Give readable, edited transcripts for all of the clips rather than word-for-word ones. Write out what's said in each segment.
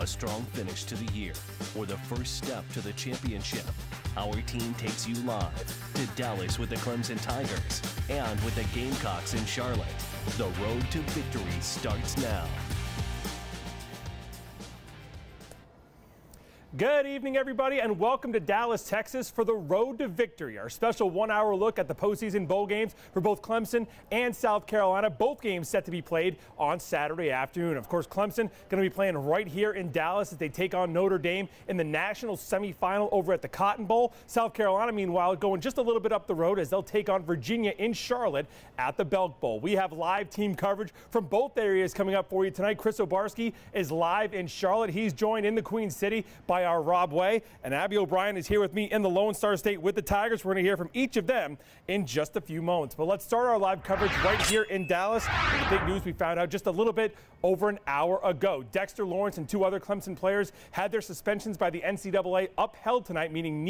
A strong finish to the year or the first step to the championship. Our team takes you live to Dallas with the Clemson Tigers and with the Gamecocks in Charlotte. The road to victory starts now. Good evening, everybody, and welcome to Dallas, Texas for the Road to Victory, our special one-hour look at the postseason bowl games for both Clemson and South Carolina. Both games set to be played on Saturday afternoon. Of course, Clemson going to be playing right here in Dallas as they take on Notre Dame in the national semifinal over at the Cotton Bowl. South Carolina, meanwhile, going just a little bit up the road as they'll take on Virginia in Charlotte at the Belk Bowl. We have live team coverage from both areas coming up for you tonight. Chris Obarski is live in Charlotte. He's joined in the Queen City by our Rob Way, and Abby O'Brien is here with me in the Lone Star State with the Tigers. We're going to hear from each of them in just a few moments. But let's start our live coverage right here in Dallas. The big news we found out just a little bit over an hour ago. Dexter Lawrence and two other Clemson players had their suspensions by the NCAA upheld tonight, meaning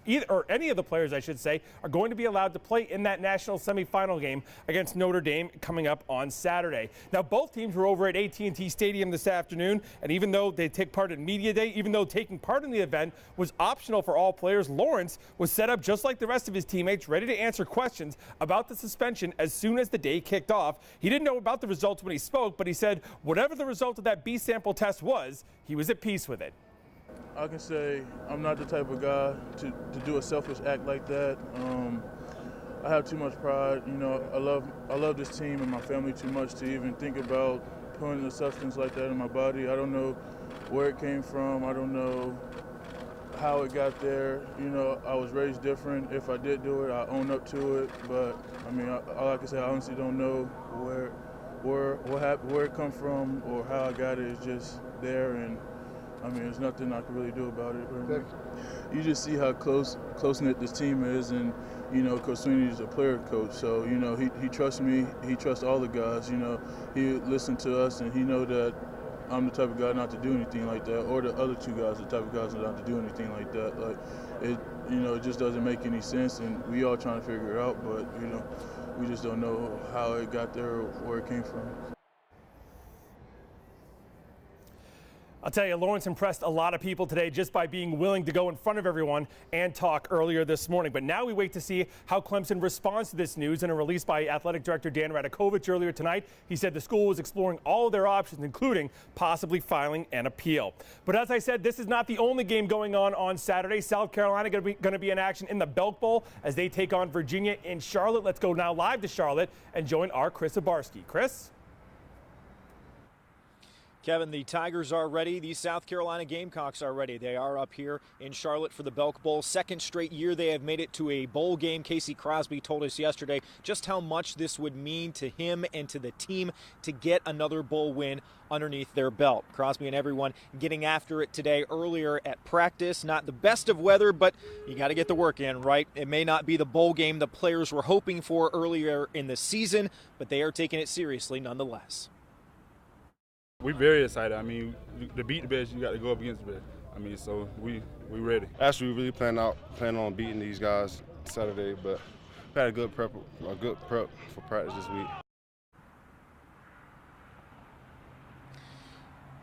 any of the players, I should say, are going to be allowed to play in that national semifinal game against Notre Dame coming up on Saturday. Now, both teams were over at AT&T Stadium this afternoon, and even though they take part in Media Day, even though taking part in the event was optional for all players, Lawrence was set up just like the rest of his teammates, ready to answer questions about the suspension as soon as the day kicked off. He didn't know about the results when he spoke, but he said whatever the result of that B sample test was, he was at peace with it. I can say I'm not the type of guy to do a selfish act like that. I have too much pride. You know, I love this team and my family too much to even think about putting a substance like that in my body. I don't know where it came from. I don't know how it got there. You know, I was raised different. If I did do it, I own up to it. But I mean, all I can say, I honestly don't know where it come from or how I got it. It's just there, and I mean, there's nothing I can really do about it. Right? You just see how close-knit this team is, and, you know, Coach Sweeney is a player coach, so, you know, he trusts me. He trusts all the guys, you know. He listened to us, and he know that I'm the type of guy not to do anything like that, or the other two guys, the type of guys not to do anything like that. Like, it just doesn't make any sense, and we all trying to figure it out, but, you know, we just don't know how it got there or where it came from. I'll tell you, Lawrence impressed a lot of people today just by being willing to go in front of everyone and talk earlier this morning. But now we wait to see how Clemson responds to this news. In a release by Athletic Director Dan Radakovich earlier tonight, he said the school was exploring all of their options, including possibly filing an appeal. But as I said, this is not the only game going on Saturday. South Carolina going to be in action in the Belk Bowl as they take on Virginia in Charlotte. Let's go now live to Charlotte and join our Chris Obarski. Chris? Kevin, the Tigers are ready. The South Carolina Gamecocks are ready. They are up here in Charlotte for the Belk Bowl. Second straight year they have made it to a bowl game. Casey Crosby told us yesterday just how much this would mean to him and to the team to get another bowl win underneath their belt. Crosby and everyone getting after it today earlier at practice. Not the best of weather, but you got to get the work in, right? It may not be the bowl game the players were hoping for earlier in the season, but they are taking it seriously nonetheless. We're very excited. I mean, to beat the best, you got to go up against the best. I mean, so we ready. Actually, we really plan on beating these guys Saturday, but we had a good prep for practice this week.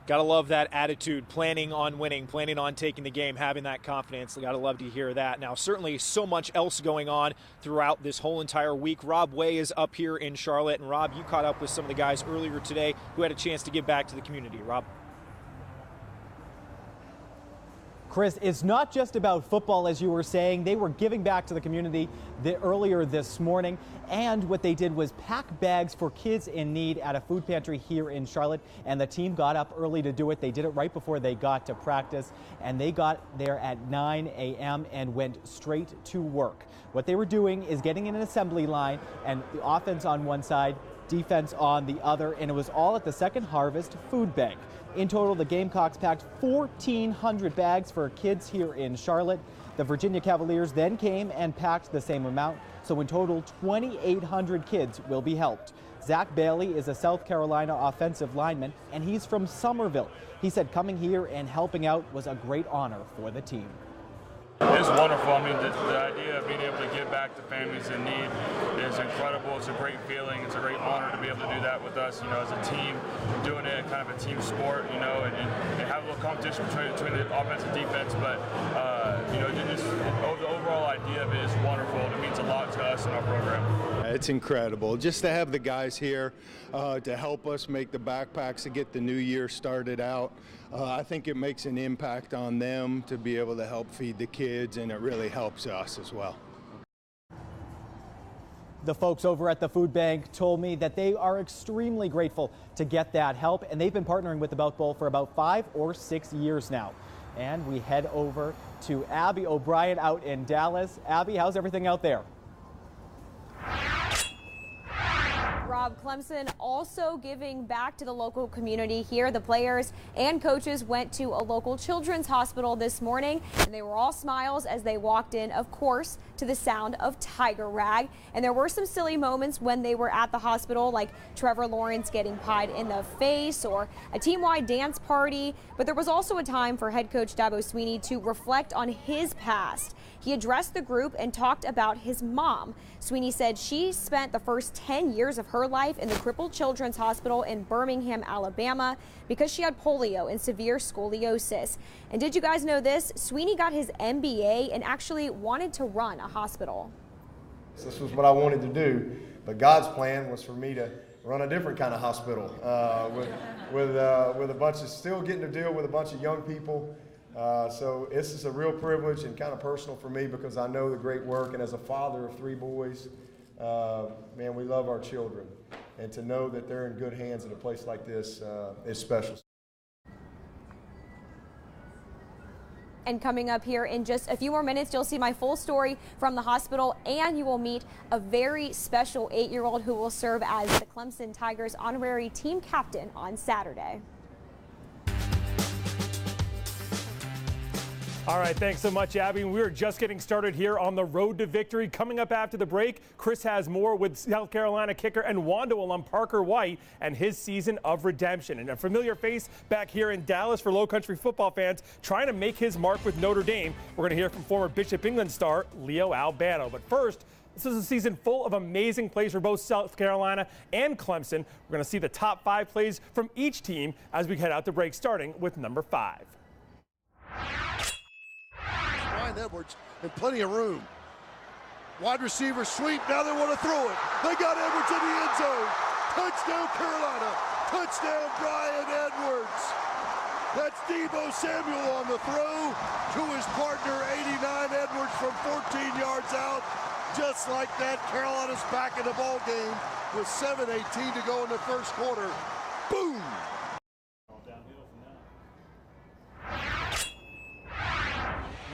Gotta love that attitude, planning on winning, planning on taking the game, having that confidence. Gotta love to hear that. Now, certainly so much else going on throughout this whole entire week. Rob Way is up here in Charlotte. And Rob, you caught up with some of the guys earlier today who had a chance to give back to the community. Rob? Chris, it's not just about football, as you were saying. They were giving back to the community earlier this morning, and what they did was pack bags for kids in need at a food pantry here in Charlotte, and the team got up early to do it. They did it right before they got to practice, and they got there at 9 a.m. and went straight to work. What they were doing is getting in an assembly line, and the offense on one side, defense on the other, and it was all at the Second Harvest Food Bank. In total, the Gamecocks packed 1,400 bags for kids here in Charlotte. The Virginia Cavaliers then came and packed the same amount. So in total, 2,800 kids will be helped. Zach Bailey is a South Carolina offensive lineman, and he's from Somerville. He said coming here and helping out was a great honor for the team. It's wonderful. I mean, the idea of being able to give back to families in need is incredible. It's a great feeling. It's a great honor to be able to do that with us, as a team, doing it kind of a team sport, and have a little competition between the offense and defense. But, the overall idea of it is wonderful. It means a lot to us in our program. It's incredible just to have the guys here to help us make the backpacks to get the new year started out. I think it makes an impact on them to be able to help feed the kids, and it really helps us as well. The folks over at the food bank told me that they are extremely grateful to get that help, and they've been partnering with the Belk Bowl for about 5 or 6 years now. And we head over to Abby O'Brien out in Dallas. Abby, how's everything out there? Rob, Clemson also giving back to the local community here. The players and coaches went to a local children's hospital this morning, and they were all smiles as they walked in, of course, to the sound of Tiger Rag. And there were some silly moments when they were at the hospital, like Trevor Lawrence getting pied in the face or a team-wide dance party. But there was also a time for head coach Dabo Swinney to reflect on his past. He addressed the group and talked about his mom. Swinney said she spent the first 10 years of her life in the Crippled Children's Hospital in Birmingham, Alabama, because she had polio and severe scoliosis. And did you guys know this? Swinney got his MBA and actually wanted to run a hospital. This was what I wanted to do, but God's plan was for me to run a different kind of hospital with a bunch of, still getting to deal with a bunch of young people. So this is a real privilege and kind of personal for me because I know the great work, and as a father of 3 boys, man, we love our children, and to know that they're in good hands at a place like this is special. And coming up here in just a few more minutes, you'll see my full story from the hospital, and you will meet a very special 8-year-old who will serve as the Clemson Tigers honorary team captain on Saturday. All right, thanks so much, Abby. We are just getting started here on the road to victory. Coming up after the break, Chris has more with South Carolina kicker and Wando alum Parker White and his season of redemption. And a familiar face back here in Dallas for Low Country football fans trying to make his mark with Notre Dame. We're going to hear from former Bishop England star Leo Albano. But first, this is a season full of amazing plays for both South Carolina and Clemson. We're going to see the top 5 plays from each team as we head out to break, starting with number 5. Edwards and plenty of room. Wide receiver sweep. Now they want to throw it. They got Edwards in the end zone. Touchdown Carolina. Touchdown Brian Edwards. That's Deebo Samuel on the throw to his partner 89 Edwards from 14 yards out. Just like that, Carolina's back in the ball game with 7:18 to go in the first quarter. Boom!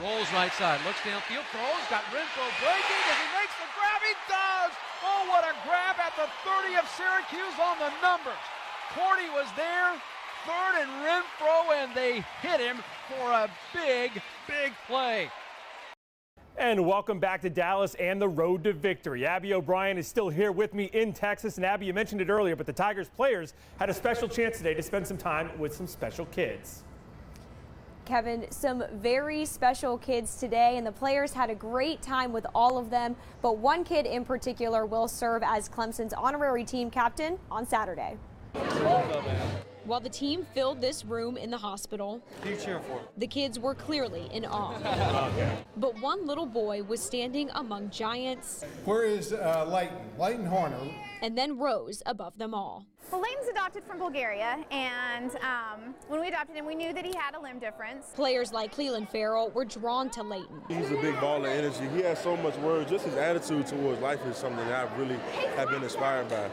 Rolls right side, looks downfield, throws, got Renfro breaking, as he makes the grab, he does! Oh, what a grab at the 30 of Syracuse on the numbers. Cordy was there, 3rd and Renfro, and they hit him for a big, big play. And welcome back to Dallas and the road to victory. Abby O'Brien is still here with me in Texas. And Abby, you mentioned it earlier, but the Tigers players had a special chance today to spend some time with some special kids. Kevin, some very special kids today, and the players had a great time with all of them. But one kid in particular will serve as Clemson's honorary team captain on Saturday. While the team filled this room in the hospital, Who you cheering for? the kids were clearly in awe. But one little boy was standing among giants. Where is Leighton Horner? And then rose above them all. Well, Leighton's adopted from Bulgaria, and when we adopted him, we knew that he had a limb difference. Players like Cleland Farrell were drawn to Leighton. He's a big ball of energy. He has so much words. Just his attitude towards life is something that I really have been inspired by.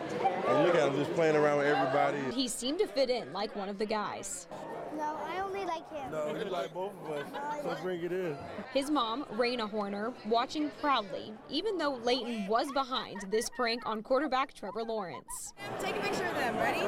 And look at him just playing around with everybody. He seemed to fit in like one of the guys. No, I only like him. No, you like both of us, so bring it in. His mom, Raina Horner, watching proudly, even though Leighton was behind this prank on quarterback Trevor Lawrence. Take a picture of them. Ready? 1,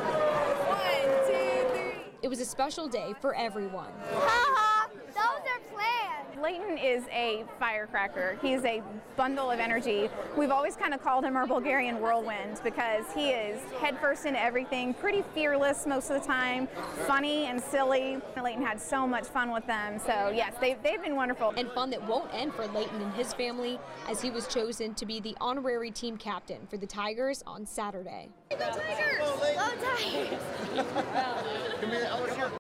2, 3. It was a special day for everyone. Ha ha! Those are plans. Leighton is a firecracker. He's a bundle of energy. We've always kind of called him our Bulgarian whirlwind because he is headfirst into everything, pretty fearless most of the time, funny and silly. Leighton had so much fun with them. So yes, they've been wonderful. And fun that won't end for Leighton and his family, as he was chosen to be the honorary team captain for the Tigers on Saturday. Go Tigers! Go Tigers! Come here, I want to hear.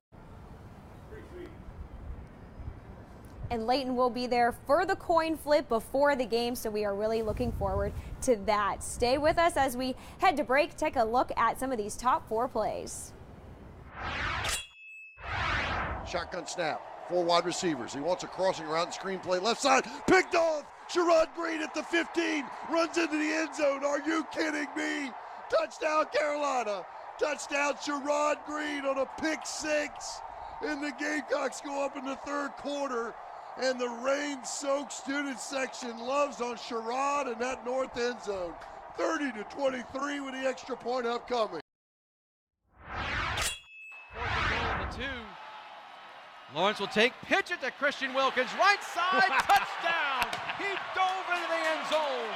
And Leighton will be there for the coin flip before the game, so we are really looking forward to that. Stay with us as we head to break. Take a look at some of these top 4 plays. Shotgun snap. 4 wide receivers. He wants a crossing around the screenplay left side. Picked off. Sherrod Green at the 15. Runs into the end zone. Are you kidding me? Touchdown Carolina. Touchdown Sherrod Green on a pick 6. And the Gamecocks go up in the 3rd quarter. And the rain-soaked student section loves on Sherrod in that north end zone. 30-23 with the extra point upcoming. 4th and goal, the 2. Lawrence will take, pitch it to Christian Wilkins, right side, touchdown! He dove into the end zone.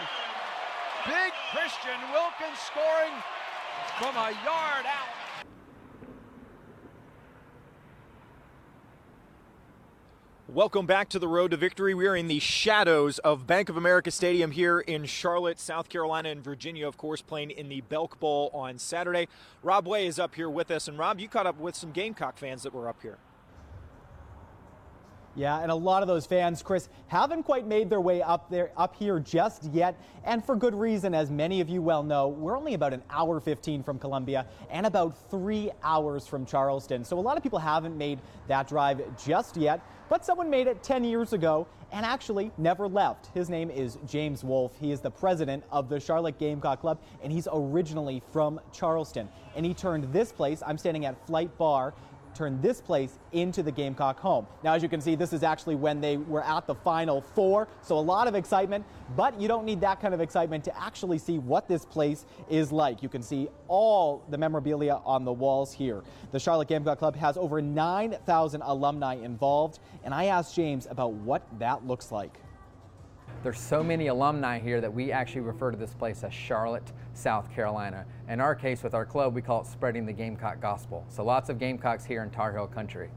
Big Christian Wilkins scoring from a yard out. Welcome back to the Road to Victory. We are in the shadows of Bank of America Stadium here in Charlotte, South Carolina, and Virginia, of course, playing in the Belk Bowl on Saturday. Rob Way is up here with us. And Rob, you caught up with some Gamecock fans that were up here. Yeah, and a lot of those fans, Chris, haven't quite made their way up here just yet, and for good reason. As many of you well know, we're only about an hour 15 from Columbia and about 3 hours from Charleston. So a lot of people haven't made that drive just yet, but someone made it 10 years ago and actually never left. His name is James Wolfe. He is the president of the Charlotte Gamecock Club, and he's originally from Charleston. And he turned this place, I'm standing at Flight Bar, turned this place into the Gamecock home. Now, as you can see, this is actually when they were at the Final Four, so a lot of excitement, but you don't need that kind of excitement to actually see what this place is like. You can see all the memorabilia on the walls here. The Charlotte Gamecock Club has over 9,000 alumni involved, and I asked James about what that looks like. There's so many alumni here that we actually refer to this place as Charlotte, South Carolina. In our case, with our club, we call it spreading the Gamecock gospel. So lots of Gamecocks here in Tar Heel country.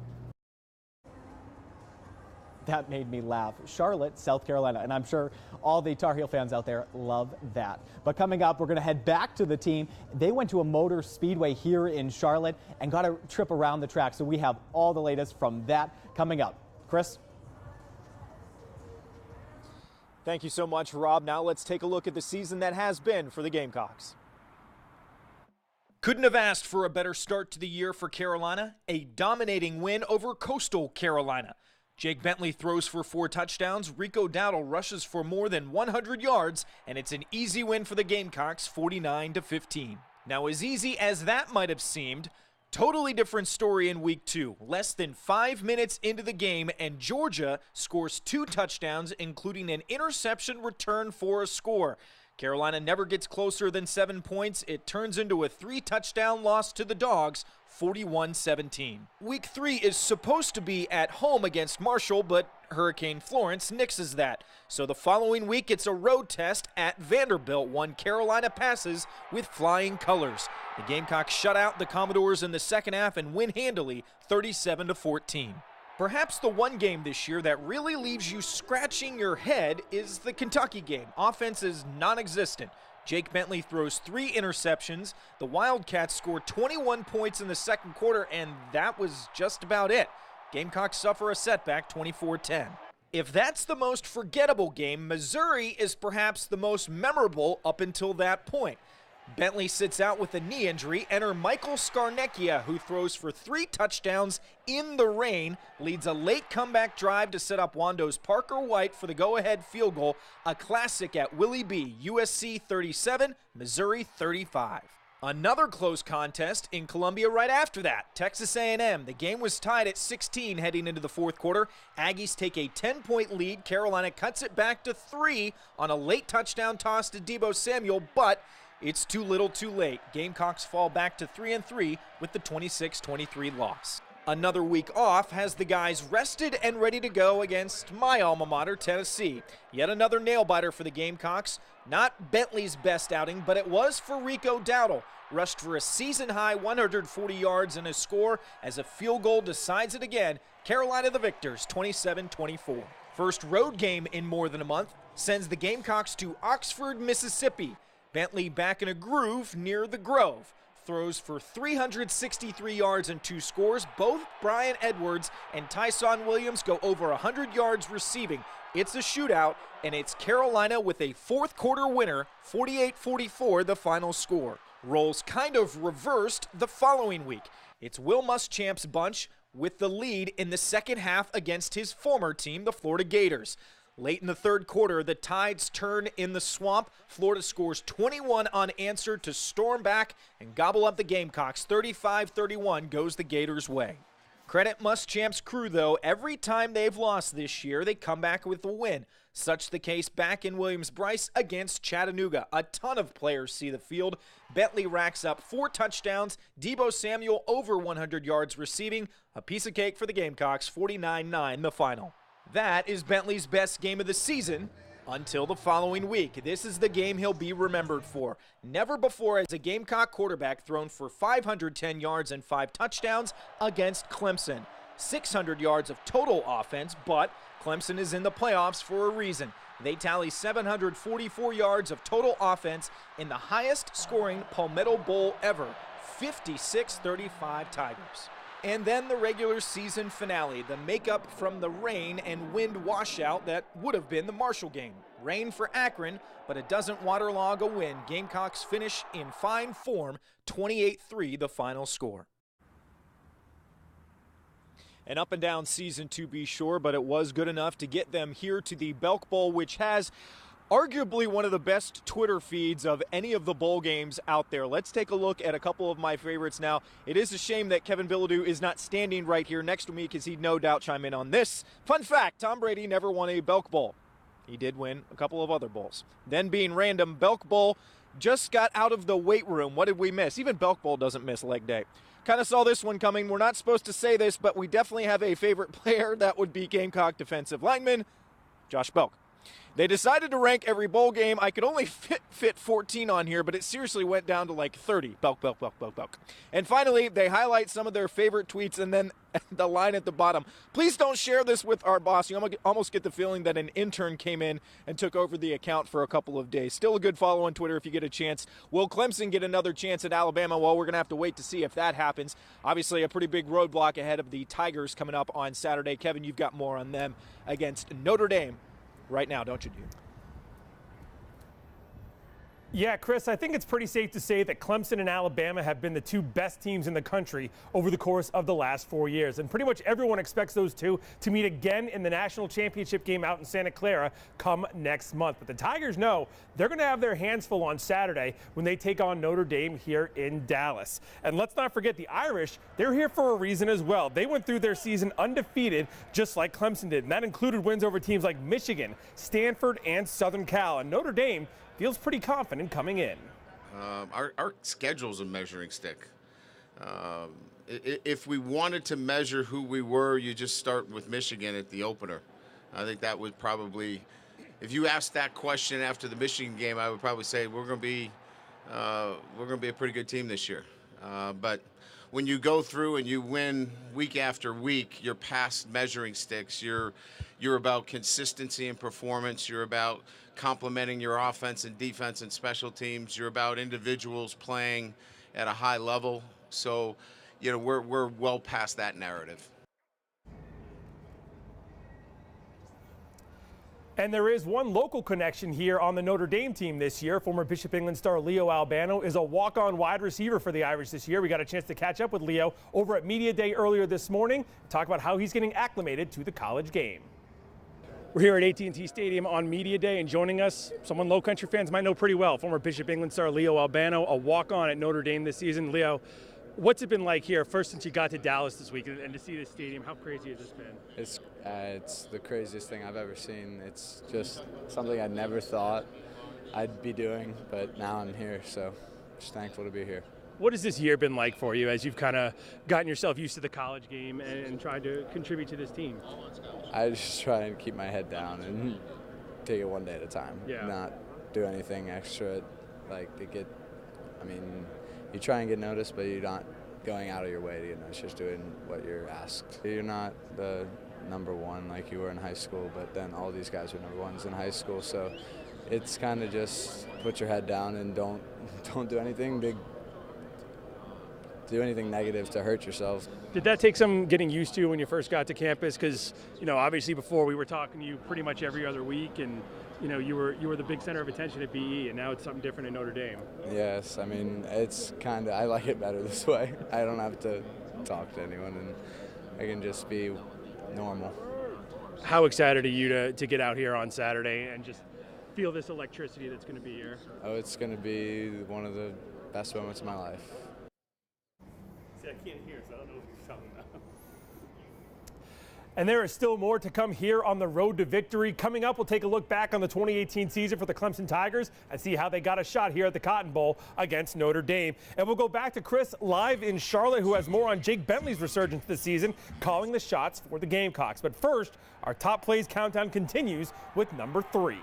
That made me laugh. Charlotte, South Carolina, and I'm sure all the Tar Heel fans out there love that. But coming up, we're going to head back to the team. They went to a motor speedway here in Charlotte and got a trip around the track. So we have all the latest from that coming up. Chris? Thank you so much, Rob. Now let's take a look at the season that has been for the Gamecocks. Couldn't have asked for a better start to the year for Carolina. A dominating win over Coastal Carolina. Jake Bentley throws for 4 touchdowns. Rico Dowdle rushes for more than 100 yards, and it's an easy win for the Gamecocks, 49-15. Now, as easy as that might have seemed, totally different story in week 2. Less than 5 minutes into the game, and Georgia scores 2 touchdowns, including an interception return for a score. Carolina never gets closer than 7 points. It turns into a 3-touchdown loss to the Dogs, 41-17. Week 3 is supposed to be at home against Marshall, but Hurricane Florence nixes that. So the following week, it's a road test at Vanderbilt. One Carolina passes with flying colors. The Gamecocks shut out the Commodores in the second half and win handily, 37-14. Perhaps the one game this year that really leaves you scratching your head is the Kentucky game. Offense is non-existent. Jake Bentley throws 3 interceptions. The Wildcats scored 21 points in the second quarter, and that was just about it. Gamecocks suffer a setback, 24-10. If that's the most forgettable game, Missouri is perhaps the most memorable up until that point. Bentley sits out with a knee injury. Enter Michael Scarnecchia, who throws for 3 touchdowns in the rain, leads a late comeback drive to set up Wando's Parker White for the go-ahead field goal, a classic at Willie B. USC 37, Missouri 35. Another close contest in Columbia right after that. Texas A&M. The game was tied at 16 heading into the fourth quarter. Aggies take a 10-point lead. Carolina cuts it back to 3 on a late touchdown toss to Deebo Samuel, but it's too little too late. Gamecocks fall back to 3-3 with the 26-23 loss. Another week off has the guys rested and ready to go against my alma mater, Tennessee. Yet another nail-biter for the Gamecocks. Not Bentley's best outing, but it was for Rico Dowdle. Rushed for a season-high 140 yards and a score as a field goal decides it again. Carolina the victors, 27-24. First road game in more than a month sends the Gamecocks to Oxford, Mississippi. Bentley back in a groove near the Grove. Throws for 363 yards and 2 scores. Both Brian Edwards and Tyson Williams go over 100 yards receiving. It's a shootout, and it's Carolina with a fourth quarter winner, 48-44 the final score. Roles kind of reversed the following week. It's Will Muschamp's bunch with the lead in the second half against his former team, the Florida Gators. Late in the third quarter, the Tides turn in the swamp. Florida scores 21 unanswered to storm back and gobble up the Gamecocks. 35-31 goes the Gators' way. Credit Muschamp's crew, though. Every time they've lost this year, they come back with a win. Such the case back in Williams-Brice against Chattanooga. A ton of players see the field. Bentley racks up 4 touchdowns. Deebo Samuel over 100 yards receiving. A piece of cake for the Gamecocks, 49-9 the final. That is Bentley's best game of the season until the following week. This is the game he'll be remembered for. Never before has a Gamecock quarterback thrown for 510 yards and 5 touchdowns against Clemson. 600 yards of total offense, but Clemson is in the playoffs for a reason. They tally 744 yards of total offense in the highest scoring Palmetto Bowl ever, 56-35 Tigers. And then the regular season finale, the makeup from the rain and wind washout that would have been the Marshall game. Rain for Akron, but it doesn't waterlog a win. Gamecocks finish in fine form, 28-3 the final score. An up and down season to be sure, but it was good enough to get them here to the Belk Bowl, which has arguably one of the best Twitter feeds of any of the bowl games out there. Let's take a look at a couple of my favorites now. It is a shame that Kevin Bilodeau is not standing right here next to me because he'd no doubt chime in on this. Fun fact, Tom Brady never won a Belk Bowl. He did win a couple of other bowls. Then being random, Belk Bowl just got out of the weight room. What did we miss? Even Belk Bowl doesn't miss leg day. Kind of saw this one coming. We're not supposed to say this, but we definitely have a favorite player. That would be Gamecock defensive lineman Josh Belk. They decided to rank every bowl game. I could only fit 14 on here, but it seriously went down to like 30. Belk, Belk, Belk, Belk, Belk. And finally, they highlight some of their favorite tweets and then the line at the bottom. Please don't share this with our boss. You almost get the feeling that an intern came in and took over the account for a couple of days. Still a good follow on Twitter if you get a chance. Will Clemson get another chance at Alabama? Well, we're going to have to wait to see if that happens. Obviously, a pretty big roadblock ahead of the Tigers coming up on Saturday. Kevin, you've got more on them against Notre Dame right now, don't you, dude? Yeah, Chris, I think it's pretty safe to say that Clemson and Alabama have been the 2 best teams in the country over the course of the last 4 years. And pretty much everyone expects those 2 to meet again in the national championship game out in Santa Clara come next month. But the Tigers know they're going to have their hands full on Saturday when they take on Notre Dame here in Dallas. And let's not forget the Irish, they're here for a reason as well. They went through their season undefeated just like Clemson did. And that included wins over teams like Michigan, Stanford, and Southern Cal. And Notre Dame feels pretty confident coming in. Our schedule's a measuring stick. If we wanted to measure who we were, you just start with Michigan at the opener. I think that would probably, if you asked that question after the Michigan game, I would probably say we're going to be a pretty good team this year. But when you go through and you win week after week, you're past measuring sticks. You're about consistency and performance. You're about complementing your offense and defense and special teams. You're about individuals playing at a high level. So, we're well past that narrative. And there is one local connection here on the Notre Dame team this year. Former Bishop England star Leo Albano is a walk-on wide receiver for the Irish this year. We got a chance to catch up with Leo over at Media Day earlier this morning, talk about how he's getting acclimated to the college game. We're here at AT&T Stadium on Media Day, and joining us, someone Low Country fans might know pretty well, former Bishop England star Leo Albano, a walk-on at Notre Dame this season. Leo, what's it been like here, first since you got to Dallas this week, and to see this stadium? How crazy has this been? It's the craziest thing I've ever seen. It's just something I never thought I'd be doing, but now I'm here, so just thankful to be here. What has this year been like for you as you've kind of gotten yourself used to the college game and tried to contribute to this team? I just try and keep my head down and take it one day at a time. Yeah. Not do anything extra, like to get. I mean, you try and get noticed, but you're not going out of your way to get noticed. Just doing what you're asked. You're not the number one like you were in high school, but then all these guys were number ones in high school, so it's kind of just put your head down and don't do anything big. Do anything negative to hurt yourself. Did that take some getting used to when you first got to campus? Because, you know, obviously before we were talking to you pretty much every other week, and, you know, you were the big center of attention at BE, and now it's something different at Notre Dame. Yes, I mean, it's kind of, I like it better this way. I don't have to talk to anyone, and I can just be normal. How excited are you to get out here on Saturday and just feel this electricity that's going to be here? Oh, it's going to be one of the best moments of my life. I can't hear, so I don't know what you're talking about. And there is still more to come here on the road to victory. Coming up, we'll take a look back on the 2018 season for the Clemson Tigers and see how they got a shot here at the Cotton Bowl against Notre Dame. And we'll go back to Chris live in Charlotte, who has more on Jake Bentley's resurgence this season, calling the shots for the Gamecocks. But first, our top plays countdown continues with number 3.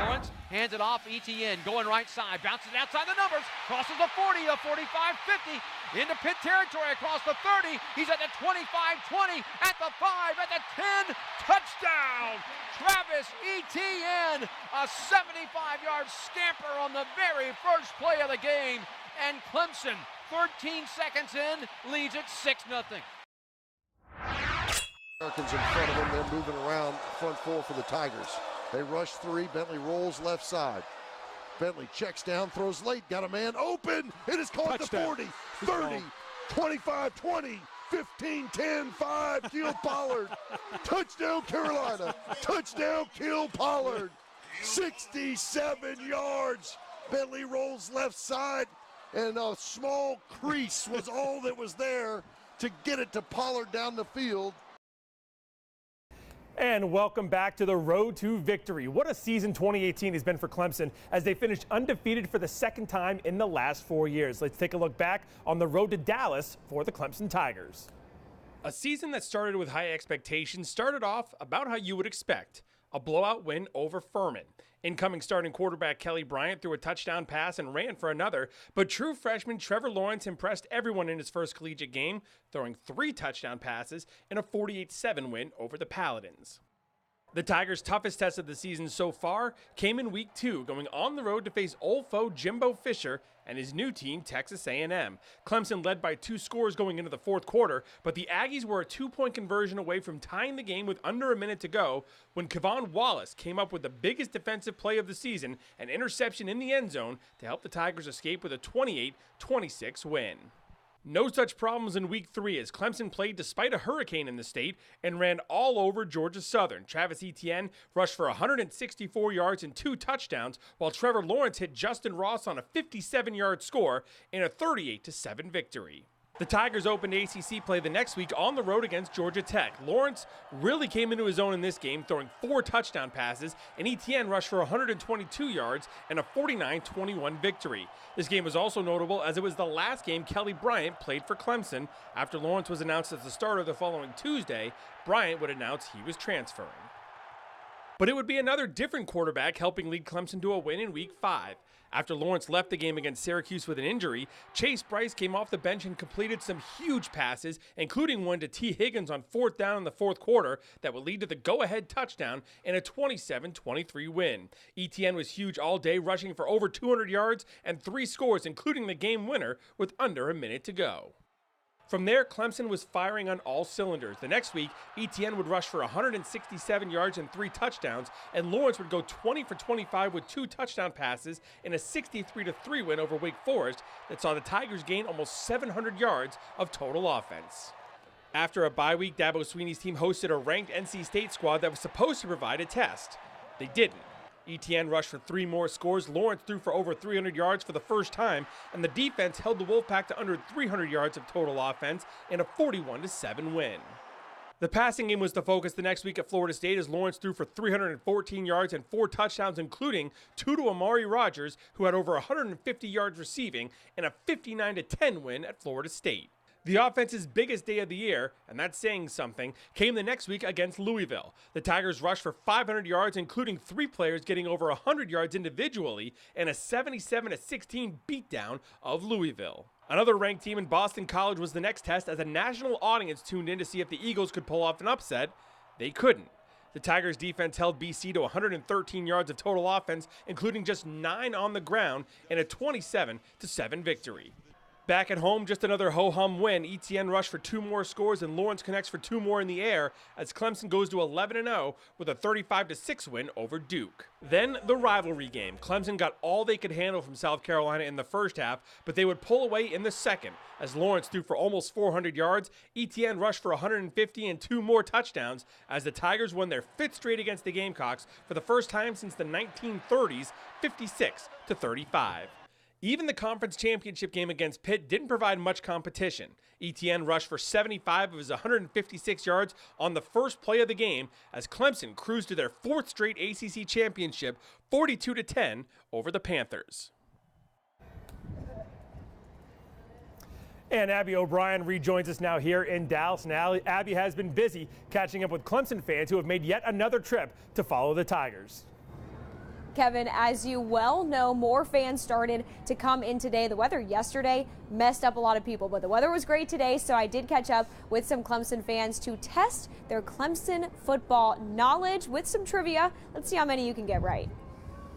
Lawrence hands it off, ETN going right side, bounces outside the numbers, crosses the 40, the 45, 50, into pit territory, across the 30, he's at the 25, 20, at the 5, at the 10, touchdown! Travis Etienne, a 75-yard scamper on the very first play of the game, and Clemson, 13 seconds in, leads it 6-0. Americans in front of them, they're moving around front 4 for the Tigers. They rush 3, Bentley rolls left side. Bentley checks down, throws late, got a man open. It is caught at the 40, 30, 25, 20, 15, 10, 5, Keel Pollard. Touchdown Carolina, touchdown Keel Pollard. 67 yards. Bentley rolls left side, and a small crease was all that was there to get it to Pollard down the field. And welcome back to the road to victory. What a season 2018 has been for Clemson as they finished undefeated for the second time in the last 4 years. Let's take a look back on the road to Dallas for the Clemson Tigers. A season that started with high expectations started off about how you would expect. A blowout win over Furman. Incoming starting quarterback Kelly Bryant threw a touchdown pass and ran for another, but true freshman Trevor Lawrence impressed everyone in his first collegiate game, throwing 3 touchdown passes in a 48-7 win over the Paladins. The Tigers' toughest test of the season so far came in week 2, going on the road to face old foe Jimbo Fisher and his new team, Texas A&M. Clemson led by 2 scores going into the fourth quarter, but the Aggies were a 2-point conversion away from tying the game with under a minute to go when Kevon Wallace came up with the biggest defensive play of the season, an interception in the end zone to help the Tigers escape with a 28-26 win. No such problems in week 3 as Clemson played despite a hurricane in the state and ran all over Georgia Southern. Travis Etienne rushed for 164 yards and 2 touchdowns, while Trevor Lawrence hit Justin Ross on a 57-yard score in a 38-7 victory. The Tigers opened ACC play the next week on the road against Georgia Tech. Lawrence really came into his own in this game, throwing 4 touchdown passes, and Etienne rushed for 122 yards and a 49-21 victory. This game was also notable as it was the last game Kelly Bryant played for Clemson. After Lawrence was announced as the starter the following Tuesday, Bryant would announce he was transferring. But it would be another different quarterback helping lead Clemson to a win in week 5. After Lawrence left the game against Syracuse with an injury, Chase Bryce came off the bench and completed some huge passes, including one to T. Higgins on 4th down in the fourth quarter that would lead to the go-ahead touchdown in a 27-23 win. Etienne was huge all day, rushing for over 200 yards and 3 scores, including the game winner with under a minute to go. From there, Clemson was firing on all cylinders. The next week, Etienne would rush for 167 yards and 3 touchdowns, and Lawrence would go 20 for 25 with 2 touchdown passes in a 63-3 win over Wake Forest that saw the Tigers gain almost 700 yards of total offense. After a bye week, Dabo Swinney's team hosted a ranked NC State squad that was supposed to provide a test. They didn't. Etienne rushed for 3 more scores, Lawrence threw for over 300 yards for the first time, and the defense held the Wolfpack to under 300 yards of total offense in a 41-7 win. The passing game was the focus the next week at Florida State as Lawrence threw for 314 yards and 4 touchdowns, including 2 to Amari Rogers, who had over 150 yards receiving in a 59-10 win at Florida State. The offense's biggest day of the year, and that's saying something, came the next week against Louisville. The Tigers rushed for 500 yards, including 3 players getting over 100 yards individually, and a 77-16 beatdown of Louisville. Another ranked team in Boston College was the next test as a national audience tuned in to see if the Eagles could pull off an upset. They couldn't. The Tigers defense held BC to 113 yards of total offense, including just 9 on the ground in a 27-7 victory. Back at home, just another ho-hum win. Etienne rushed for 2 more scores and Lawrence connects for 2 more in the air as Clemson goes to 11-0 with a 35-6 win over Duke. Then the rivalry game. Clemson got all they could handle from South Carolina in the first half, but they would pull away in the second as Lawrence threw for almost 400 yards. Etienne rushed for 150 and 2 more touchdowns as the Tigers won their 5th straight against the Gamecocks for the first time since the 1930s, 56-35. Even the conference championship game against Pitt didn't provide much competition. Etienne rushed for 75 of his 156 yards on the first play of the game as Clemson cruised to their 4th straight ACC championship, 42-10 over the Panthers. And Abby O'Brien rejoins us now here in Dallas. Now, Abby has been busy catching up with Clemson fans who have made yet another trip to follow the Tigers. Kevin, as you well know, more fans started to come in today. The weather yesterday messed up a lot of people, but the weather was great today, so I did catch up with some Clemson fans to test their Clemson football knowledge with some trivia. Let's see how many you can get right.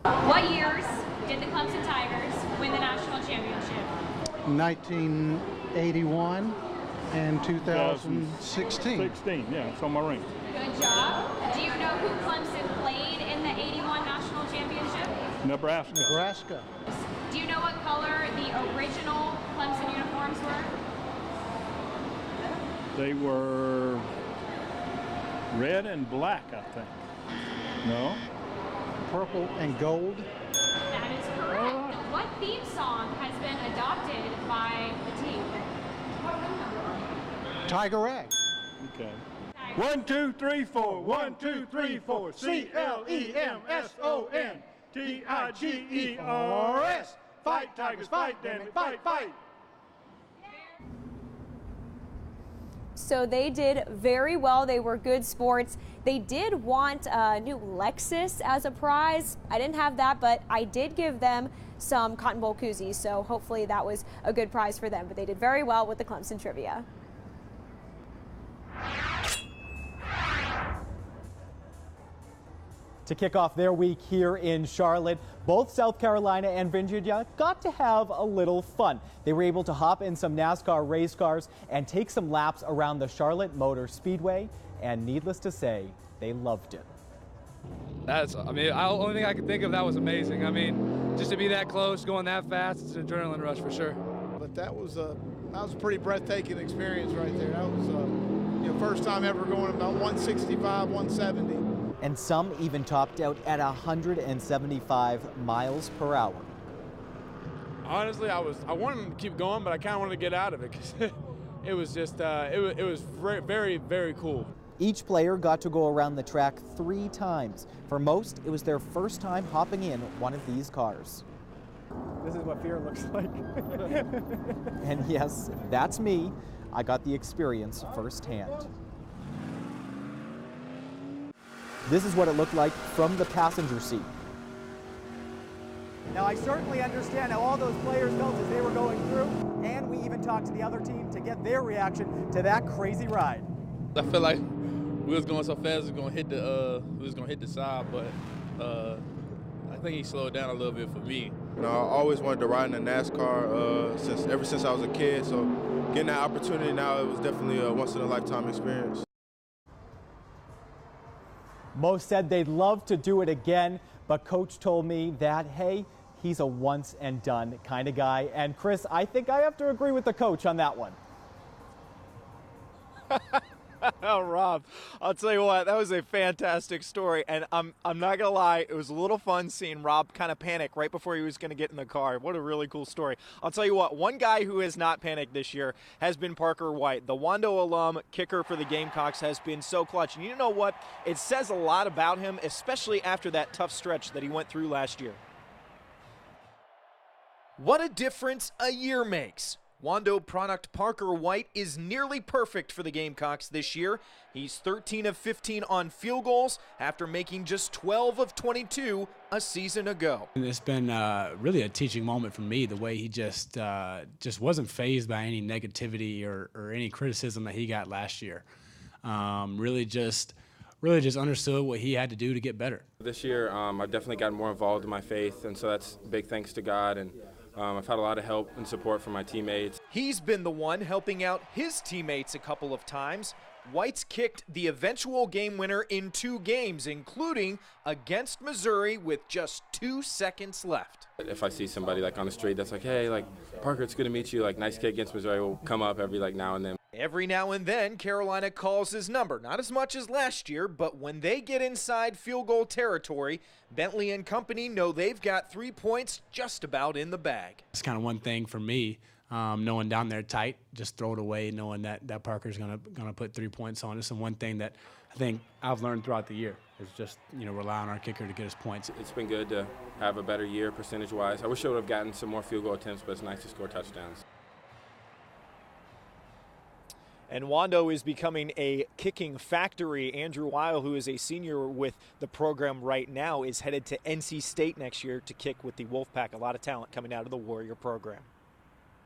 What years did the Clemson Tigers win the national championship? 1981 and 2016. 16, yeah, it's on my ring. Good job. Do you know who Clemson played in the 81 national championship? Nebraska. Do you know what color the original Clemson uniforms were? They were red and black, I think. No? Purple and gold. That is correct. What theme song has been adopted by the team? Tiger Rag. Okay. 1, 2, 3, 4. 1, 2, 3, 4. CLEMSON. Fight, Tigers, fight, damn it, fight, fight. So they did very well. They were good sports. They did want a new Lexus as a prize. I didn't have that, but I did give them some Cotton Bowl koozies, so hopefully that was a good prize for them. But they did very well with the Clemson Trivia. To kick off their week here in Charlotte, both South Carolina and Virginia got to have a little fun. They were able to hop in some NASCAR race cars and take some laps around the Charlotte Motor Speedway, and needless to say, they loved it. The only thing I could think of that was amazing. I mean, just to be that close, going that fast, it's an adrenaline rush for sure. But that was a pretty breathtaking experience right there. That was first time ever going about 165, 170. And some even topped out at 175 miles per hour. Honestly, I wanted to keep going, but I kind of wanted to get out of it because it was just, it was very, very cool. Each player got to go around the track 3 times. For most, it was their first time hopping in one of these cars. This is what fear looks like. And yes, that's me. I got the experience firsthand. This is what it looked like from the passenger seat. Now, I certainly understand how all those players felt as they were going through, and we even talked to the other team to get their reaction to that crazy ride. I feel like we was going so fast, we was gonna hit the side, but I think he slowed down a little bit for me. I always wanted to ride in a NASCAR ever since I was a kid, so getting that opportunity now, it was definitely a once-in-a-lifetime experience. Most said they'd love to do it again, but Coach told me that, hey, he's a once-and-done kind of guy. And Chris, I think I have to agree with the coach on that one. Rob, I'll tell you what, that was a fantastic story, and I'm not gonna lie, it was a little fun seeing Rob kind of panic right before he was gonna get in the car. What a really cool story. I'll tell you what, one guy who has not panicked this year has been Parker White. The Wando alum kicker for the Gamecocks has been so clutch, and you know what? It says a lot about him, especially after that tough stretch that he went through last year. What a difference a year makes. Wando product Parker White is nearly perfect for the Gamecocks this year. He's 13 of 15 on field goals after making just 12 of 22 a season ago. It's been really a teaching moment for me, the way he just wasn't fazed by any negativity or any criticism that he got last year. Really just understood what he had to do to get better. This year, I've definitely gotten more involved in my faith, and so that's big thanks to God. And I've had a lot of help and support from my teammates. He's been the one helping out his teammates a couple of times. White's kicked the eventual game winner in 2 games, including against Missouri with just 2 seconds left. If I see somebody like on the street that's like, hey, like, Parker, it's good to meet you, like, nice kick against Missouri, will come up every like now and then. Every now and then, Carolina calls his number. Not as much as last year, but when they get inside field goal territory, Bentley and company know they've got 3 points just about in the bag. It's kind of one thing for me, knowing down there tight, just throw it away, knowing that Parker's gonna put 3 points on us. And one thing that I think I've learned throughout the year is just rely on our kicker to get us points. It's been good to have a better year percentage-wise. I wish I would have gotten some more field goal attempts, but it's nice to score touchdowns. And Wando is becoming a kicking factory. Andrew Weil, who is a senior with the program right now, is headed to NC State next year to kick with the Wolfpack. A lot of talent coming out of the Warrior program.